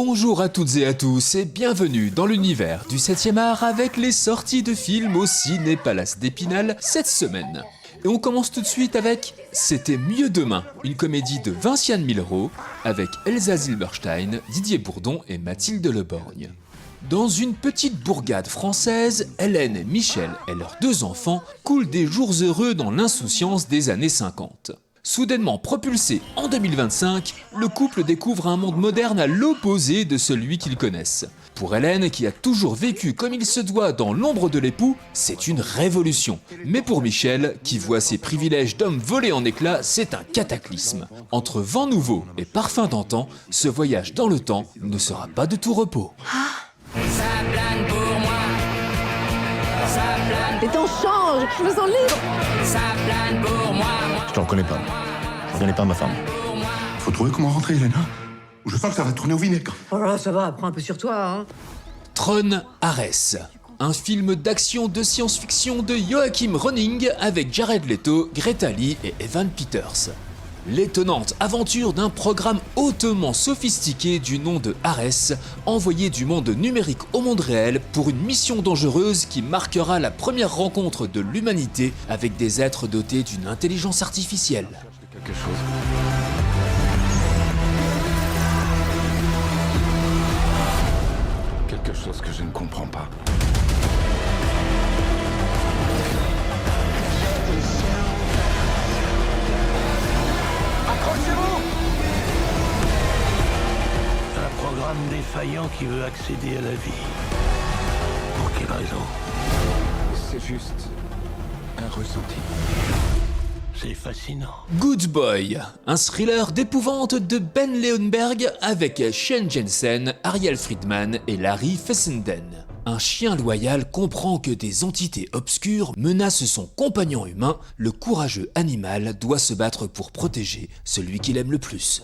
Bonjour à toutes et à tous et bienvenue dans l'univers du 7e art avec les sorties de films au Ciné Palace d'Épinal cette semaine. Et on commence tout de suite avec C'était mieux demain, une comédie de Vinciane Milleraux avec Elsa Zilberstein, Didier Bourdon et Mathilde Leborgne. Dans une petite bourgade française, Hélène et Michel et leurs deux enfants coulent des jours heureux dans l'insouciance des années 50. Soudainement propulsé en 2025, le couple découvre un monde moderne à l'opposé de celui qu'ils connaissent. Pour Hélène, qui a toujours vécu comme il se doit dans l'ombre de l'époux, c'est une révolution. Mais pour Michel, qui voit ses privilèges d'homme voler en éclats, c'est un cataclysme. Entre vent nouveau et parfum d'antan, ce voyage dans le temps ne sera pas de tout repos. Ça plane pour moi. Ça plane. Les temps changent, je me sens libre. Ça plane pour moi. Je t'en connais pas. Je connais pas ma femme. Faut trouver comment rentrer, Hélène. Je sens que ça va tourner au vinaigre. Oh là, ça va, prends un peu sur toi, hein. Tron Ares, un film d'action de science-fiction de Joachim Ronning avec Jared Leto, Greta Lee et Evan Peters. L'étonnante aventure d'un programme hautement sophistiqué du nom de Ares, envoyé du monde numérique au monde réel pour une mission dangereuse qui marquera la première rencontre de l'humanité avec des êtres dotés d'une intelligence artificielle. Quelque chose. Quelque chose que je ne comprends pas. Un programme défaillant qui veut accéder à la vie. Pour quelle raison? C'est juste un ressenti. C'est fascinant. Good Boy, un thriller d'épouvante de Ben Leonberg avec Shane Jensen, Ariel Friedman et Larry Fessenden. Un chien loyal comprend que des entités obscures menacent son compagnon humain, le courageux animal doit se battre pour protéger celui qu'il aime le plus.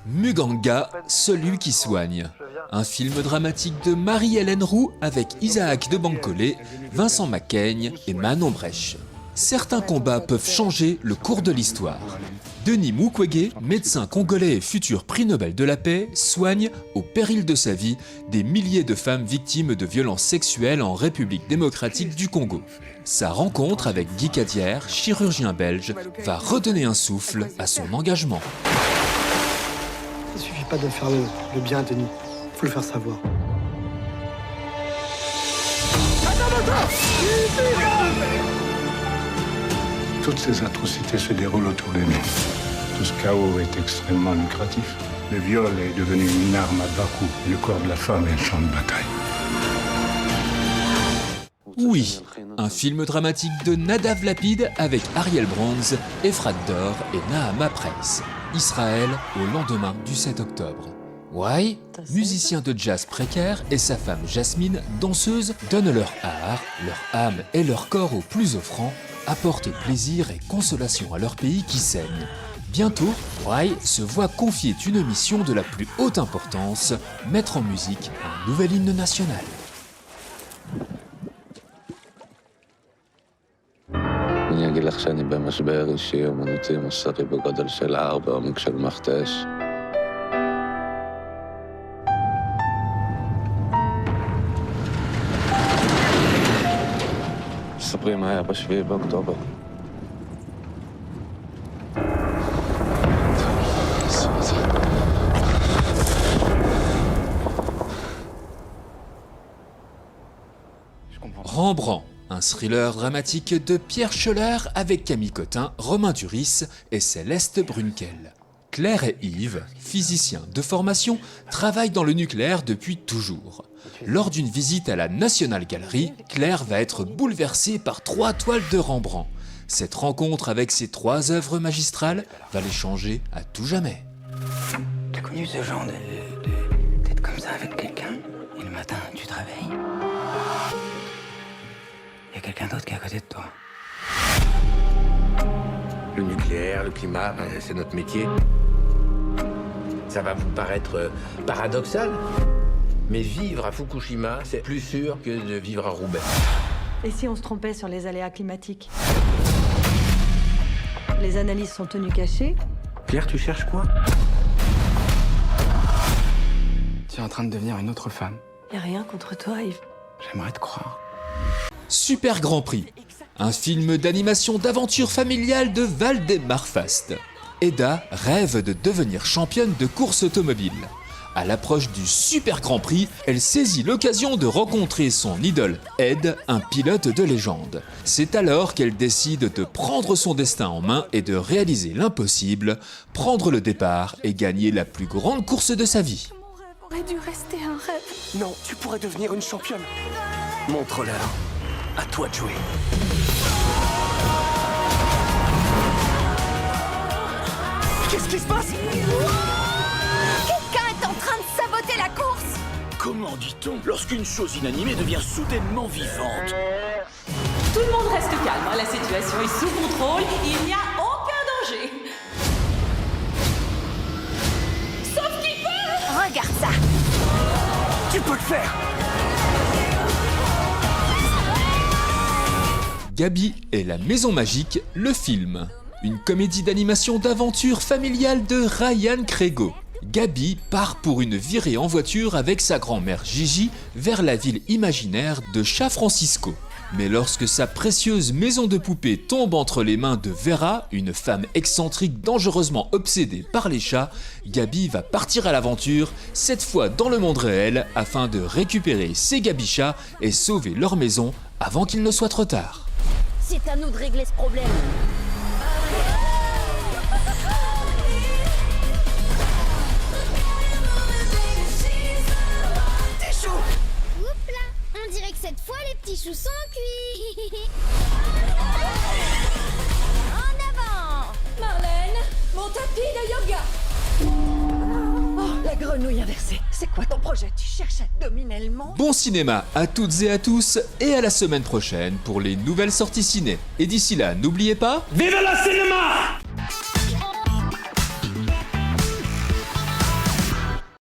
Muganga, celui qui soigne. Un film dramatique de Marie-Hélène Roux avec Isaac de Bancolé, Vincent Macaigne et Manon Brèche. Certains combats peuvent changer le cours de l'histoire. Denis Mukwege, médecin congolais et futur prix Nobel de la paix, soigne, au péril de sa vie, des milliers de femmes victimes de violences sexuelles en République démocratique du Congo. Sa rencontre avec Guy Cadière, chirurgien belge, va redonner un souffle à son engagement. Ça suffit pas de faire le bien, Denis. Faut le faire savoir. Toutes ces atrocités se déroulent autour de nous. Tout ce chaos est extrêmement lucratif. Le viol est devenu une arme à bas coût. Le corps de la femme est un champ de bataille. Oui, un film dramatique de Nadav Lapid avec Ariel Bronze, Efrat Dor et Nahama Price. Israël au lendemain du 7 octobre. Why, musicien de jazz précaire, et sa femme Jasmine, danseuse, donnent leur art, leur âme et leur corps aux plus offrants, apportent plaisir et consolation à leur pays qui saigne. Bientôt, Why se voit confier une mission de la plus haute importance, mettre en musique un nouvel hymne national. אני אגיד לך שאני במשבר אישי אומנותי מוסרי בגודל של הר בעומק של מכתש. ספרי מה היה ב7 באוקטובר. Rembrandt, un thriller dramatique de Pierre Scholler avec Camille Cotin, Romain Duris et Céleste Brunkel. Claire et Yves, physiciens de formation, travaillent dans le nucléaire depuis toujours. Lors d'une visite à la National Gallery, Claire va être bouleversée par 3 toiles de Rembrandt. Cette rencontre avec ces 3 œuvres magistrales va les changer à tout jamais. T'as connu ce genre d'être comme ça avec quelqu'un, et le matin, tu te réveilles. Il y a quelqu'un d'autre qui est à côté de toi. Le nucléaire, le climat, c'est notre métier. Ça va vous paraître paradoxal, mais vivre à Fukushima, c'est plus sûr que de vivre à Roubaix. Et si on se trompait sur les aléas climatiques? Les analyses sont tenues cachées. Claire, tu cherches quoi? Tu es en train de devenir une autre femme. Y a rien contre toi, Yves. J'aimerais te croire. Super Grand Prix, un film d'animation d'aventure familiale de Valdemar Fast. Eda rêve de devenir championne de course automobile. À l'approche du Super Grand Prix, elle saisit l'occasion de rencontrer son idole, Ed, un pilote de légende. C'est alors qu'elle décide de prendre son destin en main et de réaliser l'impossible, prendre le départ et gagner la plus grande course de sa vie. Mon rêve aurait dû rester un rêve. Non, tu pourrais devenir une championne. Montre-leur. À toi de jouer. Qu'est-ce qui se passe? Quelqu'un est en train de saboter la course. Comment dit-on lorsqu'une chose inanimée devient soudainement vivante? Tout le monde reste calme, hein. La situation est sous contrôle, il n'y a aucun danger. Sauf qu'il peut. Regarde ça. Tu peux le faire. Gabi et la Maison Magique, le film. Une comédie d'animation d'aventure familiale de Ryan Crego. Gabi part pour une virée en voiture avec sa grand-mère Gigi vers la ville imaginaire de Chat Francisco. Mais lorsque sa précieuse maison de poupée tombe entre les mains de Vera, une femme excentrique dangereusement obsédée par les chats, Gabi va partir à l'aventure, cette fois dans le monde réel, afin de récupérer ses Gabichats et sauver leur maison avant qu'il ne soit trop tard. C'est à nous de régler ce problème. Oups là, on dirait que cette fois les petits choux sont cuits. En avant. Marlène, mon tapis de yoga. Oh, la grenouille inversée. C'est quoi ton projet? Tu cherches à dominer le monde? Bon cinéma à toutes et à tous, et à la semaine prochaine pour les nouvelles sorties ciné. Et d'ici là, n'oubliez pas... Vive le cinéma!